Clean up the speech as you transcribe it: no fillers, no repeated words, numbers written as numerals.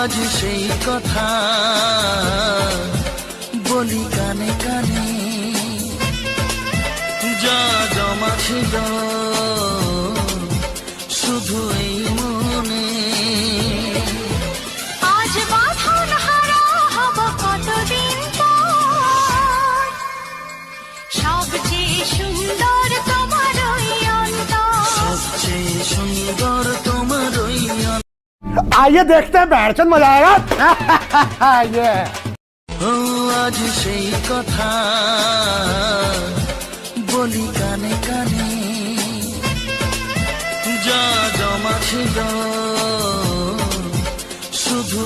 আজ সেই কথা বলি কানে কানে, যা জমা ছিল শুধু এই মনে। আজ বাঁধন হারা হব কতদিন পর, সবচেয়ে সুন্দর তোমার ওই অন্তর, সবচেয়ে সুন্দর তোমার ওই অন্তর। आइए देखते हैं बैठचंद मजा आएगा। ये ও আজ সেই কথা বলি কানে কানে, যা জমা ছিল শুধু